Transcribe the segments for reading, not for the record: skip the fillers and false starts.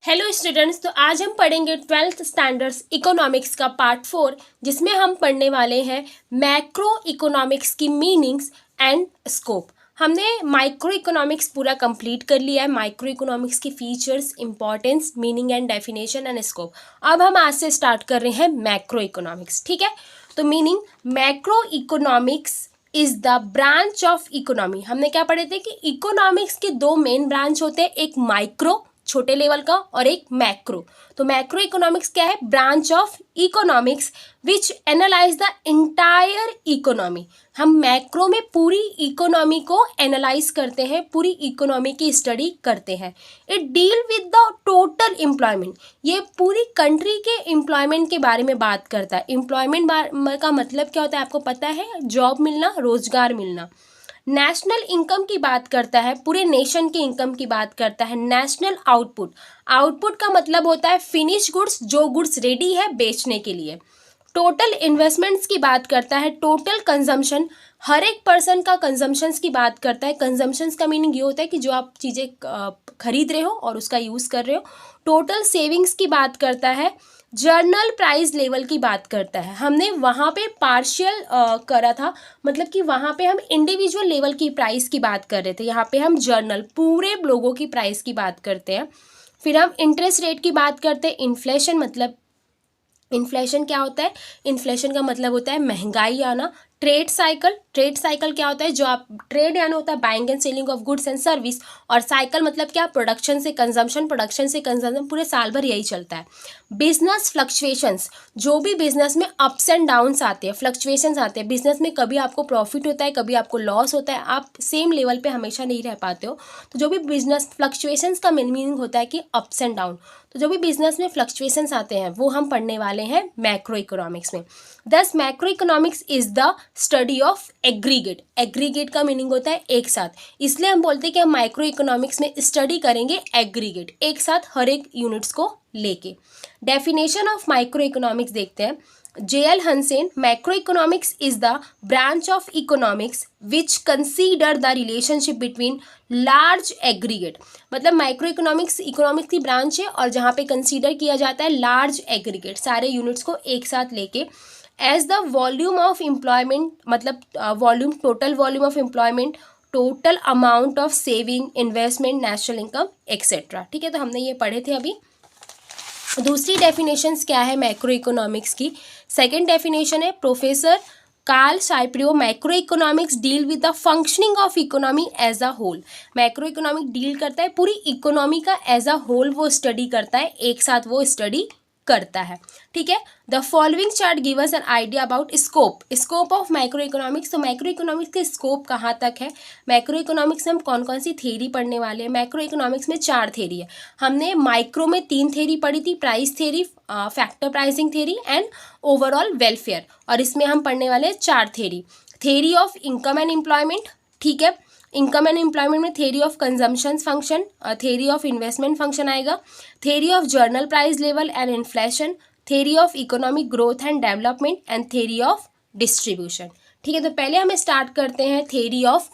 Hello students, तो आज हम पढ़ेंगे 12th स्टैंडर्ड्स इकोनॉमिक्स का पार्ट 4, जिसमें हम पढ़ने वाले हैं मैक्रो इकोनॉमिक्स की मीनिंग्स एंड स्कोप। हमने माइक्रो इकोनॉमिक्स पूरा कंप्लीट कर लिया है, माइक्रो इकोनॉमिक्स की features, importance, meaning and definition and scope. अब हम आज से स्टार्ट कर रहे हैं मैक्रो इकोनॉमिक्स। ठीक है, तो meaning macro economics is the branch of economy. हमने क्या पढ़े थे कि इकोनॉमिक्स के दो मेन ब्रांच होते हैं, एक माइक्रो छोटे लेवल का और एक मैक्रो। तो मैक्रो इकोनॉमिक्स क्या है? Branch of economics which analyse the entire economy. हम मैक्रो में पूरी इकोनॉमी को एनालाइज करते हैं, पूरी इकोनॉमी की स्टडी करते हैं। It deal with the total employment. ये पूरी कंट्री के एम्प्लॉयमेंट के बारे में बात करता है। एम्प्लॉयमेंट का मतलब क्या होता है आपको पता है? जॉब मिलना, रोजगार मिलना। नेशनल इनकम की बात करता है, पूरे नेशन के इनकम की बात करता है। नेशनल आउटपुट, आउटपुट का मतलब होता है फिनिश गुड्स, जो गुड्स रेडी है बेचने के लिए। टोटल इन्वेस्टमेंट्स की बात करता है। टोटल कंजम्पशन, हर एक पर्सन का कंजम्पशंस की बात करता है। कंजम्पशंस का मीनिंग ये होता है कि जो आप चीज़ें खरीद रहे हो और उसका यूज़ कर रहे हो। टोटल सेविंग्स की बात करता है। जर्नल प्राइस लेवल की बात करता है। हमने वहाँ पे पार्शियल करा था, मतलब कि वहाँ पे हम इंडिविजुअल लेवल की प्राइस की बात कर रहे थे, यहाँ पे हम जर्नल पूरे लोगों की प्राइस की बात करते हैं। फिर हम इंटरेस्ट रेट की बात करते हैं। इन्फ्लेशन, मतलब इन्फ्लेशन क्या होता है? इन्फ्लेशन का मतलब होता है महंगाई आना। ट्रेड साइकिल, ट्रेड साइकिल क्या होता है? जो आप ट्रेड यानी होता है buying and selling of goods and service, और साइकिल मतलब क्या? प्रोडक्शन से कंजम्पशन, प्रोडक्शन से कंजम्पशन, पूरे साल भर यही चलता है। बिजनेस फ्लक्चुएशंस, जो भी बिजनेस में अप्स एंड डाउन्स आते हैं, फ्लक्चुएशंस आते हैं बिजनेस में, कभी आपको प्रॉफिट होता है, कभी आपको लॉस होता है, आप सेम लेवल पे हमेशा नहीं रह पाते हो। तो जो भी बिजनेस फ्लक्चुएशंस का मीनिंग होता है कि अप्स एंड डाउन, तो जो भी बिजनेस में फ्लक्चुएशंस आते हैं वो हम पढ़ने वाले हैं मैक्रो इकोनॉमिक्स में। दस macro economics is the study of aggregate. Aggregate का मीनिंग होता है एक साथ, इसलिए हम बोलते हैं कि हम माइक्रो इकोनॉमिक्स में स्टडी करेंगे एग्रीगेट, एक साथ हर एक यूनिट्स को लेके। डेफिनेशन ऑफ माइक्रो इकोनॉमिक्स देखते हैं। J.L. Hansen, macroeconomics is the branch of economics which consider the relationship between large aggregate। मतलब माइक्रो इकोनॉमिक्स इकोनॉमिक्स की ब्रांच है और जहाँ पे कंसीडर किया जाता है लार्ज एग्रीगेट, सारे यूनिट्स को एक साथ लेके। As the volume of employment, मतलब volume, total volume of employment, total amount of saving, investment, national income etcetera. ठीक है, तो हमने ये पढ़े थे अभी। दूसरी डेफिनेशंस क्या है मैक्रो इकोनॉमिक्स की? सेकंड डेफिनेशन है professor Carl Shapiro, macroeconomics deal with the functioning of economy as a whole. Macroeconomic deal करता है पूरी इकोनॉमी का एज अ होल, वो स्टडी करता है, एक साथ वो स्टडी करता है। ठीक है, the following chart give us an idea about scope, scope of micro economics. तो माइक्रो इकोनॉमिक्स के स्कोप कहाँ तक है? मैक्रो इकोनॉमिक्स में हम कौन कौन सी थेरी पढ़ने वाले हैं? मैक्रो इकोनॉमिक्स में 4 थेरी है। हमने माइक्रो में 3 थेरी पढ़ी थी, price theory, factor pricing theory and overall welfare, और इसमें हम पढ़ने वाले हैं 4 theory. Theory of income and employment, ठीक है, इनकम एंड एम्प्लॉयमेंट में theory of consumption function, theory of investment function आएगा, theory of general price level and inflation, theory of economic growth and development and theory of distribution. ठीक है, तो पहले हमें start करते हैं theory of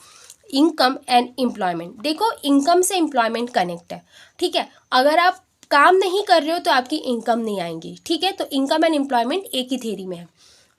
income and employment. देखो, income से एम्प्लॉयमेंट कनेक्ट है। ठीक है, अगर आप काम नहीं कर रहे हो तो आपकी इनकम नहीं आएंगी। ठीक है, तो इनकम एंड एम्प्लॉयमेंट एक ही थेरी में है।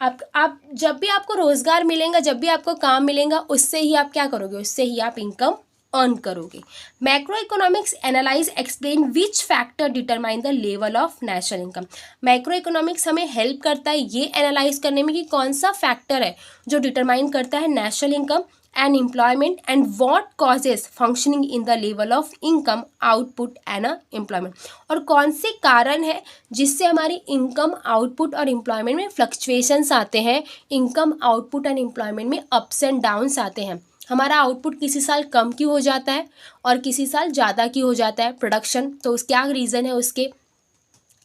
आप जब भी आपको रोजगार मिलेगा, जब भी आपको काम मिलेगा, उससे ही आप क्या करोगे? उससे ही आप इनकम अर्न करोगे। Macro economics analyse explain which factor determine the level of national income. Macro economics हमें हेल्प करता है ये एनालाइज करने में कि कौन सा फैक्टर है जो डिटरमाइन करता है national income and employment and what causes functioning in the level of income, output and employment। और कौन से कारण है जिससे हमारी इनकम, आउटपुट और एम्प्लॉयमेंट में फ्लक्चुएशंस आते हैं, इनकम, आउटपुट एंड एम्प्लॉयमेंट में अप्स एंड डाउन्स आते हैं। हमारा आउटपुट किसी साल कम क्यों हो जाता है और किसी साल ज़्यादा क्यों हो जाता है? प्रोडक्शन, तो उस क्या रीज़न है उसके?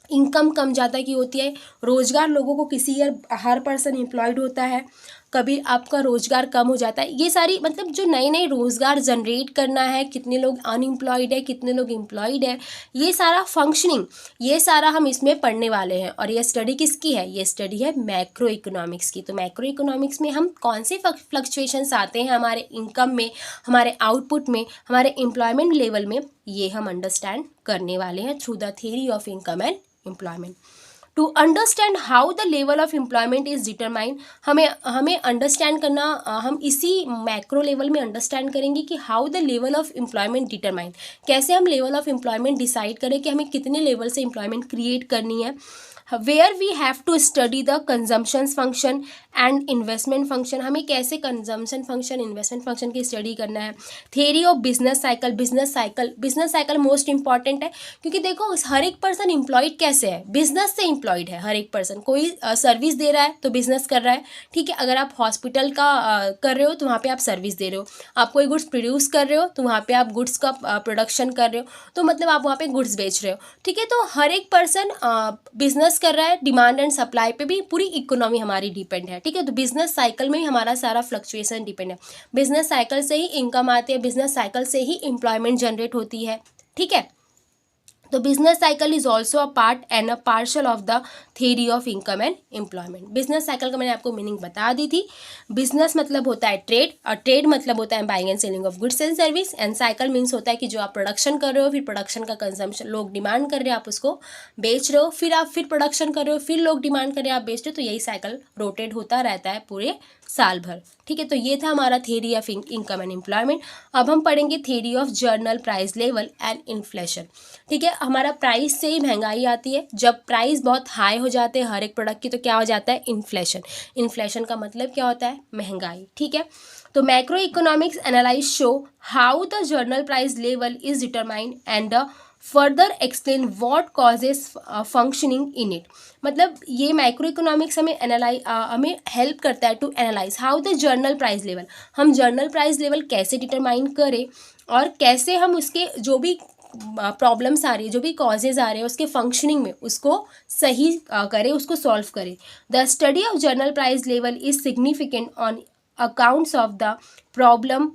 इनकम कम ज़्यादा की होती है, रोजगार लोगों को किसी ईयर हर पर्सन एम्प्लॉयड होता है, कभी आपका रोज़गार कम हो जाता है। ये सारी मतलब जो नए नए रोज़गार जनरेट करना है, कितने लोग अनएम्प्लॉयड है, कितने लोग एम्प्लॉयड है, ये सारा फंक्शनिंग, ये सारा हम इसमें पढ़ने वाले हैं। और ये स्टडी किसकी है? ये स्टडी है मैक्रो इकोनॉमिक्स की। तो मैक्रो इकोनॉमिक्स में हम कौन से फ्लक्चुएशंस आते हैं हमारे इनकम में, हमारे आउटपुट में, हमारे एम्प्लॉयमेंट लेवल में, ये हम अंडरस्टैंड करने वाले हैं through the theory of income and employment. To understand how the level of employment is determined, हमें अंडरस्टैंड करना, हम इसी मैक्रो लेवल में अंडरस्टैंड करेंगे कि how the level of employment determined, कैसे हम लेवल ऑफ एम्प्लॉयमेंट डिसाइड करें कि हमें कितने लेवल से एम्प्लॉयमेंट क्रिएट करनी है। Where we have to study the consumptions function and investment function, हमें कैसे कंजम्पशन फंक्शन, इन्वेस्टमेंट फंक्शन की स्टडी करना है। Theory of business cycle, business cycle most important है, क्योंकि देखो हर एक पर्सन एम्प्लॉयड कैसे है? बिजनेस से एम्प्लॉयड है हर एक पर्सन। कोई सर्विस दे रहा है तो बिजनेस कर रहा है, ठीक है। अगर आप हॉस्पिटल का कर रहे हो तो वहाँ पे आप सर्विस दे रहे हो, आप कोई गुड्स प्रोड्यूस कर रहे हो तो वहाँ पे आप गुड्स का प्रोडक्शन कर रहे हो, तो मतलब आप वहाँ पे गुड्स बेच रहे हो, ठीक है। तो हर एक पर्सन बिजनेस कर रहा है, डिमांड एंड सप्लाई पे भी पूरी इकोनॉमी हमारी डिपेंड है, ठीक है। तो बिजनेस साइकिल में ही हमारा सारा फ्लक्चुएशन डिपेंड है। बिजनेस साइकिल से ही इनकम आती है, बिजनेस साइकिल से ही एम्प्लॉयमेंट जनरेट होती है, ठीक है। तो business cycle is also a part and a partial of the theory of income and employment. Business cycle का मैंने आपको मीनिंग बता दी थी। बिजनेस मतलब होता है ट्रेड, और ट्रेड मतलब होता है buying and selling of goods and service, and cycle means होता है कि जो आप प्रोडक्शन कर रहे हो, फिर प्रोडक्शन का कंजम्पशन, लोग डिमांड कर रहे हैं, आप उसको बेच रहे हो, फिर आप फिर प्रोडक्शन कर रहे हो, फिर लोग डिमांड कर रहे हैं, आप बेच रहे हो। तो यही साइकिल रोटेट होता रहता है पूरे साल भर, ठीक है। तो ये था हमारा theory of income and employment. अब हम पढ़ेंगे theory of general price level and inflation, ठीक है। हमारा प्राइस से ही महंगाई आती है। जब प्राइस बहुत हाई हो जाते हैं हर एक प्रोडक्ट की तो क्या हो जाता है? इन्फ्लेशन। इन्फ्लेशन का मतलब क्या होता है? महंगाई, ठीक है। तो macro economics analyse show how the general price level is determined and further explain what causes functioning in it. मतलब ये माइक्रो इकोनॉमिक्स हमें हेल्प करता है to analyse how the general price level, हम जर्नल प्राइस लेवल कैसे determine करें और कैसे हम उसके जो भी प्रॉब्लम्स आ रही है, जो भी कॉजेज आ रहे हैं उसके फंक्शनिंग में उसको सही करें, उसको सॉल्व करें। The study of general price level is significant on accounts of the problem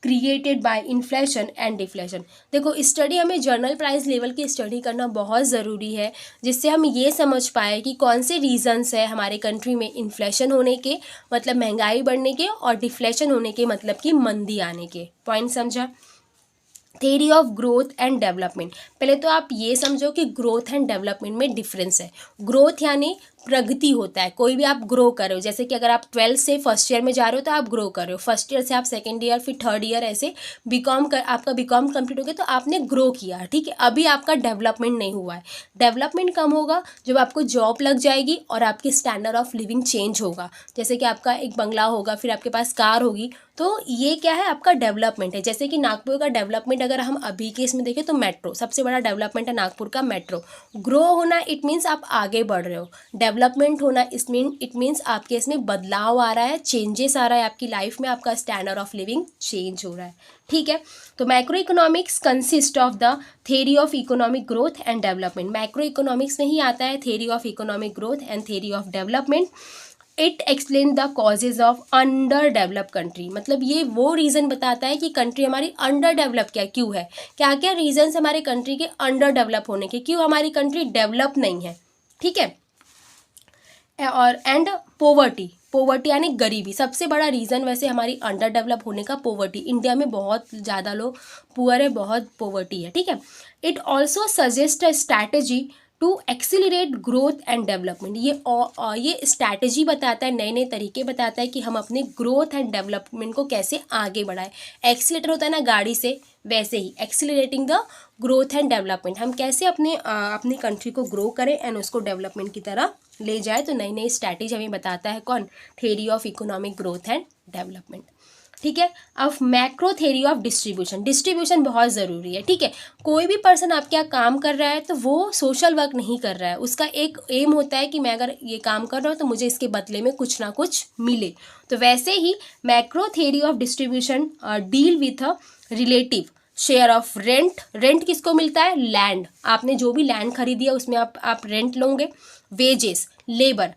created by inflation and deflation. देखो स्टडी, हमें जर्नल प्राइस लेवल की स्टडी करना बहुत ज़रूरी है, जिससे हम ये समझ पाए कि कौन से रीजंस है हमारे कंट्री में इन्फ्लेशन होने के, मतलब महंगाई बढ़ने के, और डिफ्लेशन होने के, मतलब कि मंदी आने के। पॉइंट समझा? Theory of growth and development, पहले तो आप ये समझो कि ग्रोथ एंड डेवलपमेंट में डिफरेंस है। ग्रोथ यानी प्रगति होता है, कोई भी आप ग्रो कर रहे हो, जैसे कि अगर आप 12th से फर्स्ट ईयर में जा रहे हो तो आप ग्रो कर रहे हो, फर्स्ट ईयर से आप सेकंड ईयर, फिर थर्ड ईयर, ऐसे आपका बीकॉम कंप्लीट हो गया तो आपने ग्रो किया, ठीक है। अभी आपका डेवलपमेंट नहीं हुआ है। डेवलपमेंट कम होगा जब आपको जॉब लग जाएगी और आपकी स्टैंडर्ड ऑफ लिविंग चेंज होगा, जैसे कि आपका एक बंगला होगा, फिर आपके पास कार होगी, तो ये क्या है? आपका डेवलपमेंट है। जैसे कि नागपुर का डेवलपमेंट अगर हम अभी के इसमें देखें तो मेट्रो सबसे बड़ा डेवलपमेंट है नागपुर का, मेट्रो। ग्रो होना इट मीन्स आप आगे बढ़ रहे हो, डेवलपमेंट होना इट मीन्स आपके इसमें बदलाव आ रहा है, चेंजेस आ रहा है आपकी लाइफ में, आपका स्टैंडर्ड ऑफ लिविंग चेंज हो रहा है, ठीक है। तो macro economics consist of the theory of economic growth and development. Macro economics में ही आता है theory of economic growth and theory of development. It explain the causes of under develop country, मतलब ये वो रीज़न बताता है कि कंट्री हमारी अंडर डेवलप क्यों है, क्या क्या रीजन्स हमारे कंट्री के अंडर डेवलप होने के, क्यों हमारी कंट्री डेवलप नहीं है, ठीक है। और एंड पोवर्टी यानी गरीबी, सबसे बड़ा रीज़न वैसे हमारी अंडर डेवलप होने का पोवर्टी। इंडिया में बहुत ज़्यादा लोग पुअर है, बहुत पोवर्टी है, ठीक है। It also suggest a strategy to accelerate growth and development. ये स्ट्रैटेजी बताता है, नए नए तरीके बताता है कि हम अपने ग्रोथ एंड डेवलपमेंट को कैसे आगे बढ़ाएं। एक्सीलेटर होता है ना गाड़ी से, वैसे ही accelerating the growth and development, हम कैसे अपनी कंट्री को ग्रो करें एंड उसको डेवलपमेंट की तरह ले जाए। तो नई नई स्ट्रैटेजी हमें बताता है कौन? Theory of economic growth and development, ठीक है। अब मैक्रो थ्योरी ऑफ डिस्ट्रीब्यूशन बहुत ज़रूरी है, ठीक है। कोई भी पर्सन आपके यहाँ काम कर रहा है तो वो सोशल वर्क नहीं कर रहा है, उसका एक एम होता है कि मैं अगर ये काम कर रहा हूँ तो मुझे इसके बदले में कुछ ना कुछ मिले। तो वैसे ही macro theory of distribution deal with a relative share of rent किसको मिलता है? लैंड, आपने जो भी लैंड खरीदी है उसमें आप रेंट लोगे। वेजेस, लेबर,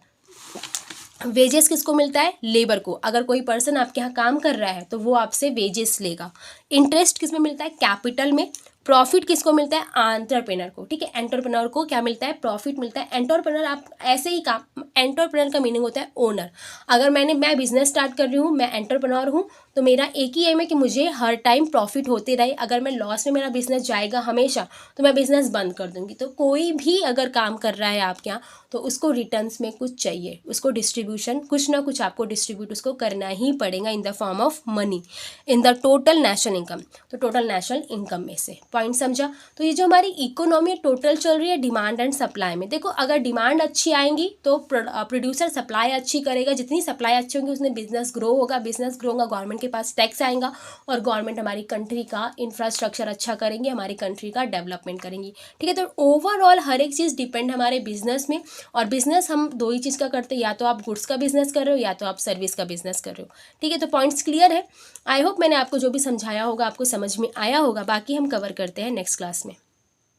वेजेस किसको मिलता है? लेबर को। अगर कोई पर्सन आपके यहाँ काम कर रहा है तो वो आपसे वेजेस लेगा। इंटरेस्ट किस में मिलता है? कैपिटल में। प्रॉफिट किसको मिलता है? एंटरप्रेनर को। ठीक है, एंटरप्रेनर को क्या मिलता है? प्रॉफिट मिलता है। एंटरप्रेनर आप ऐसे ही काम, एंटरप्रेनर का मीनिंग होता है ओनर। अगर मैं बिजनेस स्टार्ट कर रही हूँ, मैं एंटरप्रेनर हूँ, तो मेरा एक ही एम है कि मुझे हर टाइम प्रॉफिट होते रहे। अगर मैं लॉस में मेरा बिजनेस जाएगा हमेशा, तो मैं बिजनेस बंद कर दूंगी। तो कोई भी अगर काम कर रहा है आपके यहाँ, तो उसको रिटर्न्स में कुछ चाहिए, उसको डिस्ट्रीब्यूशन कुछ ना कुछ आपको डिस्ट्रीब्यूट उसको करना ही पड़ेगा in the form of money in the total national income. तो टोटल नेशनल इनकम में से, पॉइंट समझा? तो ये जो हमारी इकोनॉमी टोटल चल रही है डिमांड एंड सप्लाई में। देखो, अगर डिमांड अच्छी आएंगी तो प्रोड्यूसर सप्लाई अच्छी करेगा, जितनी सप्लाई अच्छी होगी उसमें बिजनेस ग्रो होगा, बिजनेस ग्रो होगा, गवर्नमेंट के पास टैक्स आएगा और गवर्नमेंट हमारी कंट्री का इंफ्रास्ट्रक्चर अच्छा करेंगे, हमारी कंट्री का डेवलपमेंट करेंगी। ठीक है, तो ओवरऑल हर एक चीज़ डिपेंड हमारे बिजनेस में। और बिजनेस हम दो ही चीज़ का करते हैं, या तो आप गुड्स का बिजनेस कर रहे हो या तो आप सर्विस का बिजनेस कर रहे हो। ठीक है, तो पॉइंट्स क्लियर है। आई होप मैंने आपको जो भी समझाया होगा आपको समझ में आया होगा। बाकी हम कवर करते हैं नेक्स्ट क्लास में।